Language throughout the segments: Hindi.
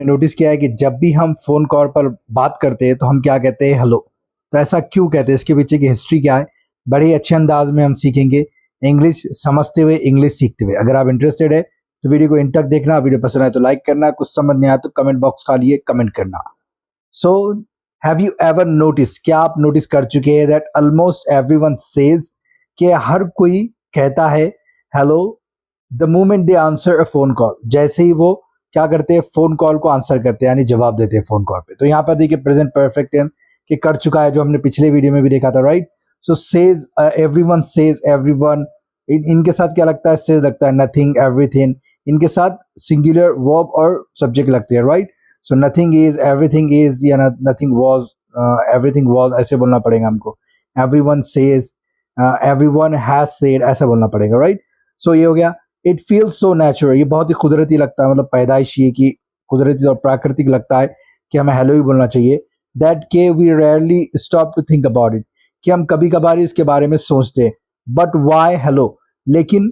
नोटिस किया है कि जब भी हम फ़ोन कॉल पर बात करते हैं तो हम क्या कहते हैं, हेलो। तो ऐसा क्यों कहते हैं, इसके पीछे की हिस्ट्री क्या है, बड़े ही अच्छे अंदाज में हम सीखेंगे, इंग्लिश समझते हुए, इंग्लिश सीखते हुए। अगर आप इंटरेस्टेड है तो वीडियो को इन तक देखना, वीडियो पसंद आए तो लाइक करना, कुछ समझ नहीं आया तो कमेंट बॉक्स खाली कमेंट करना। So have you ever notice, क्या आप नोटिस कर चुके हैं दैट ऑलमोस्ट एवरीवन सेज, कि हर कोई कहता है hello the moment they answer a phone call, जैसे ही वो क्या करते हैं, फोन कॉल को आंसर करते हैं, यानी जवाब देते हैं फोन कॉल पे। तो यहाँ पर देखिए प्रेजेंट परफेक्ट टेंस कि कर चुका है, जो हमने पिछले वीडियो में भी देखा था, राइट। सो सेज, एवरीवन सेज, एवरीवन, इनके साथ क्या लगता है, सेज लगता है, नथिंग, एवरीथिंग, इनके साथ सिंगुलर वर्ब और सब्जेक्ट लगते हैं, right. So nothing is, everything is, या नथिंग वाज, एवरीथिंग वाज, ऐसे बोलना पड़ेगा हमको। Everyone says, everyone has said, ऐसा बोलना पड़ेगा, राइट। सो ये हो गया। इट फील्स सो नेचुरल, ये बहुत ही कुदरती लगता है, मतलब पैदाइशी है कि कुदरती और प्राकृतिक लगता है कि हमें हेलो ही बोलना चाहिए। दैट के we rarely stop to think about it, कि हम कभी कभार इसके बारे में सोचते हैं, बट वाई हेलो, लेकिन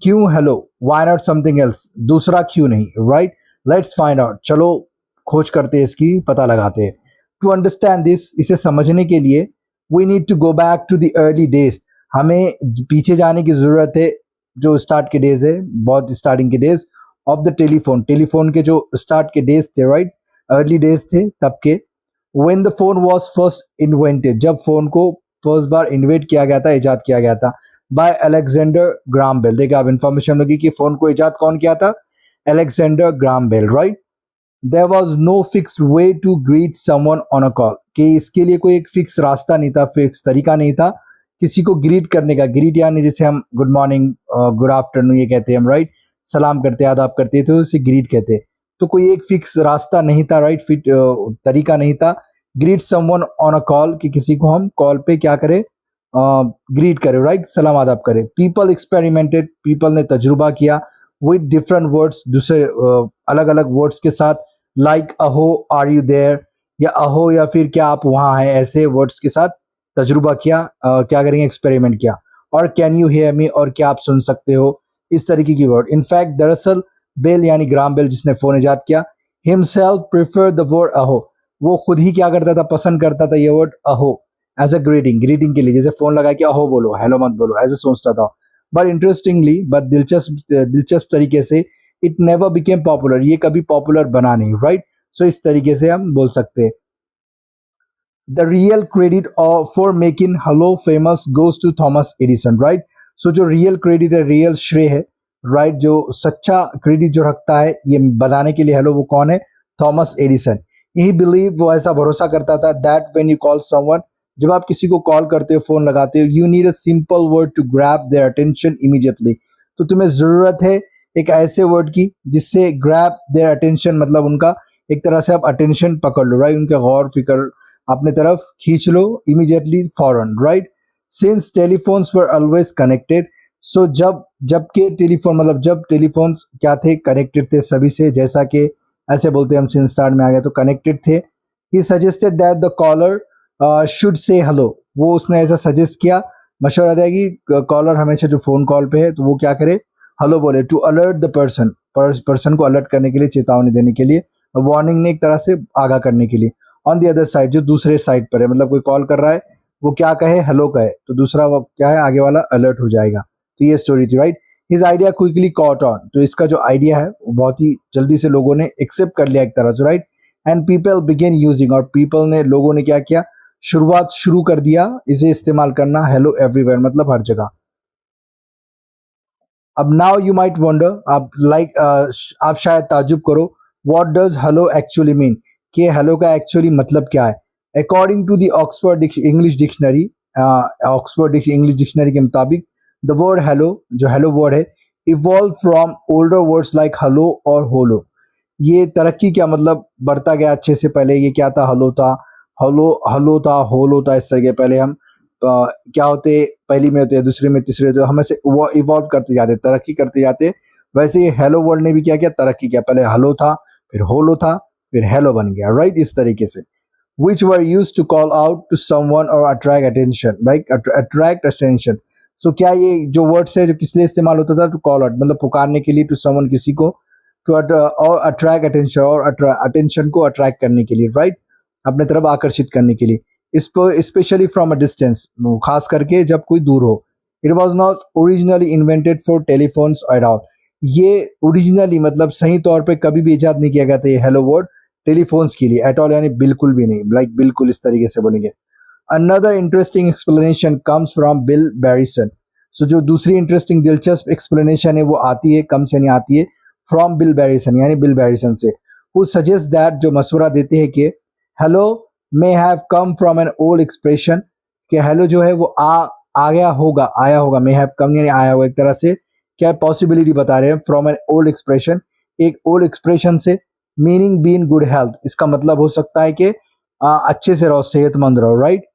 क्यों hello, why not something else, दूसरा क्यों नहीं, राइट। लेट्स फाइंड आउट, चलो खोज करते हैं, इसकी पता लगाते हैं। टू अंडरस्टैंड दिस, इसे समझने के लिए we need to go back to the early days, हमें पीछे जाने की जरूरत है, जो स्टार्ट के डेज है, बहुत स्टार्टिंग के days of the telephone, telephone के जो स्टार्ट के डेज थे, राइट, अर्ली डेज थे तब के। When the phone was first invented, जब फोन को फर्स्ट बार इन्वेंट किया गया था, इजाद किया गया था, बाय अलेक्जेंडर ग्राम बेल। देखिए आप इन्फॉर्मेशन लगी कि फोन को इजाद कौन किया था, Alexander Graham Bell, right. There was no fixed way to greet someone on a call, कि इसके लिए कोई एक फिक्स रास्ता नहीं था, फिक्स तरीका नहीं था किसी को ग्रीट करने का। ग्रीट यानी जैसे हम गुड मॉर्निंग, गुड आफ्टरनून ये कहते हैं हम, राइट, सलाम करते हैं, आदाब करते हैं, तो उसे ग्रीट कहते हैं। तो कोई एक फिक्स रास्ता नहीं था, राइट, फिट तरीका नहीं था greet someone on a call, कि किसी को हम कॉल पे क्या करें, ग्रीट करें, राइट, सलाम आदाब करें। पीपल एक्सपेरिमेंटेड, पीपल ने तजुर्बा किया विद डिफरेंट वर्ड्स, दूसरे अलग अलग वर्ड्स के साथ, लाइक अहो आर यू देयर, या अहो या फिर क्या आप वहाँ हैं, ऐसे वर्ड्स के साथ तजुर्बा किया, क्या करेंगे, एक्सपेरिमेंट किया। और कैन यू हेयर मी, और क्या आप सुन सकते हो, इस तरीके की वर्ड। इनफैक्ट दरअसल बेल यानी ग्राम बेल, जिसने फोन इजाद किया, हिमसेल्फ प्रेफर द वर्ड अहो, वो खुद ही क्या करता था, पसंद करता था ये वर्ड अहो एज अ ग्रीटिंग, ग्रीटिंग के लिए, जैसे फोन लगा के अहो बोलो, हेलो मत बोलो, ऐसे सोचता था। बट इंटरेस्टिंगली, बट दिलचस्प तरीके से, इट नेवर बिकेम पॉपुलर, ये कभी पॉपुलर बना नहीं, राइट। सो इस तरीके से हम बोल सकते हैं। The real credit for making hello famous goes to Thomas Edison, right? So जो real credit है, real श्रेय है, right, जो सच्चा क्रेडिट जो रखता है ये बताने के लिए हेलो, वो कौन है, थॉमस एडिसन। ही बिलीव, वो ऐसा भरोसा करता था, that when you call someone, जब आप किसी को कॉल करते हो, फोन लगाते हो, you need a simple word to grab their attention immediately, तो तुम्हें जरूरत है एक ऐसे वर्ड की जिससे ग्रैब देयर अटेंशन, मतलब उनका एक तरह से आप अटेंशन पकड़ लो, राइट, उनका गौर फिक्र अपने तरफ खींच लो, इमीडिएटली, फॉरन, right. Since telephones were always connected, so जब के टेलीफोन, मतलब जब टेलीफोन्स क्या थे, कनेक्टेड थे सभी से, जैसा कि ऐसे बोलते हैं हम, सिंस स्टार्ट में आ गया तो कनेक्टेड थे। He suggested that the caller should say hello, वो उसने ऐसा सजेस्ट किया, मशवरा दिया कि कॉलर हमेशा जो फोन कॉल पे है तो वो क्या करे, हेलो बोले, टू अलर्ट द पर्सन को अलर्ट करने के लिए, चेतावनी देने के लिए, वार्निंग ने एक तरह से आगाह करने के लिए। ऑन द अदर साइड, जो दूसरे साइड पर है, मतलब कोई कॉल कर रहा है, वो क्या कहे, हेलो कहे, तो दूसरा वो क्या है, आगे वाला अलर्ट हो जाएगा। तो ये स्टोरी थी, right. His idea quickly caught on, तो इसका जो आइडिया है वो बहुत ही जल्दी से लोगों ने एक्सेप्ट कर लिया एक तरह से, right. And people begin using, और लोगों ने क्या किया, शुरुआत शुरू कर दिया इसे इस्तेमाल करना, हेलो एवरीवेयर, मतलब हर जगह। अब नाउ यू माइट वंडर, आप शायद ताजुब करो, what does hello actually mean, कि हेलो का एक्चुअली मतलब क्या है। According to the Oxford English dictionary, English dictionary के मुताबिक, द वर्ड हेलो, जो हेलो वर्ड है, evolve from older words like hello और होलो, ये तरक्की क्या, मतलब बढ़ता गया अच्छे से। पहले ये क्या था, हेलो था, हलो था, होलो था, इस तरह के पहले हम क्या होते, पहली में होते, दूसरे में, तीसरे होते, हम ऐसे इवॉल्व करते जाते, तरक्की करते जाते। वैसे ये हेलो वर्ड ने भी क्या किया, तरक्की किया, पहले हेलो था, फिर होलो था, फिर हेलो बन गया, राइट, इस तरीके से। which were used to call out to someone or attract attention, right, attract attention। so क्या ये जो वर्ड्स है, जो किस लिए इस्तेमाल होता था, टू कॉल आउट, मतलब पुकारने के लिए, टू समवन, किसी को, टू और अट्रैक्ट अटेंशन और अटेंशन को अट्रैक्ट करने के लिए, राइट, अपने तरफ आकर्षित करने के लिए, इसको स्पेशली फ्रॉम अ डिस्टेंस, खास करके जब कोई दूर हो। It was not originally invented for telephones at all. ये ओरिजिनली मतलब सही तौर पे कभी भी इजाद नहीं किया गया था ये हेलो वर्ड टेलीफोन्स के लिए, एट ऑल यानी बिल्कुल भी नहीं, लाइक बिल्कुल इस तरीके से बोलेंगे। Another interesting explanation comes from Bill Barrison. So जो दूसरी इंटरेस्टिंग दिलचस्प एक्सप्लेनेशन है वो आती है, कम से नहीं आती है, फ्रॉम बिल बैरिसन यानी बिल बैरिसन से, हु सजेस्ट दैट, जो मशवरा देते हैं कि hello may have come from an old expression, कि हेलो जो है वो आया होगा, मे हैव कम यानी आया होगा, एक तरह से क्या पॉसिबिलिटी बता रहे हैं, फ्रॉम एन ओल्ड एक्सप्रेशन, एक ओल्ड एक्सप्रेशन से, meaning be in good health, इसका मतलब हो सकता है कि अच्छे से रहो, सेहतमंद रहो, राइट।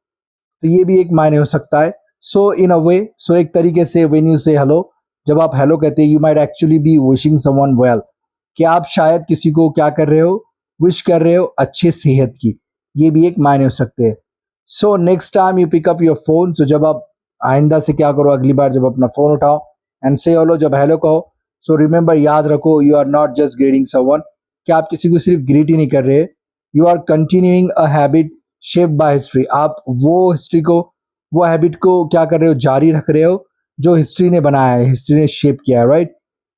तो ये भी एक मायने हो सकता है। सो इन अ वे, सो एक तरीके से व्हेन यू से हेलो, जब आप हेलो कहते हैं, you might actually be wishing someone well, कि आप शायद किसी को क्या कर रहे हो, विश कर रहे हो अच्छे सेहत की, ये भी एक मायने हो सकते हैं। So next time you pick up your phone, तो जब आप आइंदा से क्या करो, अगली बार जब अपना फोन उठाओ एंड से हेलो, जब हेलो कहो, सो रिमेंबर, याद रखो, you are not just greeting someone, कि आप किसी को सिर्फ ग्रीट ही नहीं कर रहे, you are continuing a habit shape by history, आप वो हिस्ट्री को, वो हैबिट को क्या कर रहे हो, जारी रख रहे हो, जो हिस्ट्री ने बनाया है, हिस्ट्री ने शेप किया है, right.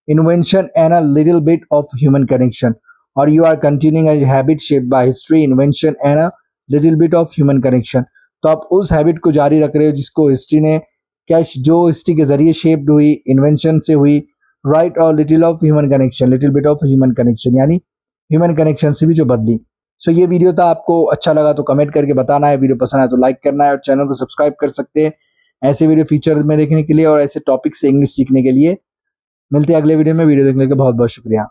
Invention and a little bit of human connection, और you are continuing a habit shape by history, invention and a little bit of human connection, तो आप उस हैबिट को जारी रख रहे हो जिसको हिस्ट्री ने क्या, जो हिस्ट्री के जरिए शेप्ड हुई, इन्वेंशन से हुई, राइट, और little of human connection, little bit of human connection यानी ह्यूमन कनेक्शन से भी जो बदली। सो ये वीडियो था, आपको अच्छा लगा तो कमेंट करके बताना है, वीडियो पसंद आया तो लाइक करना है, और चैनल को सब्सक्राइब कर सकते हैं ऐसे वीडियो फीचर में देखने के लिए और ऐसे टॉपिक से इंग्लिश सीखने के लिए। मिलते हैं अगले वीडियो में, वीडियो देखने के लिए बहुत बहुत शुक्रिया।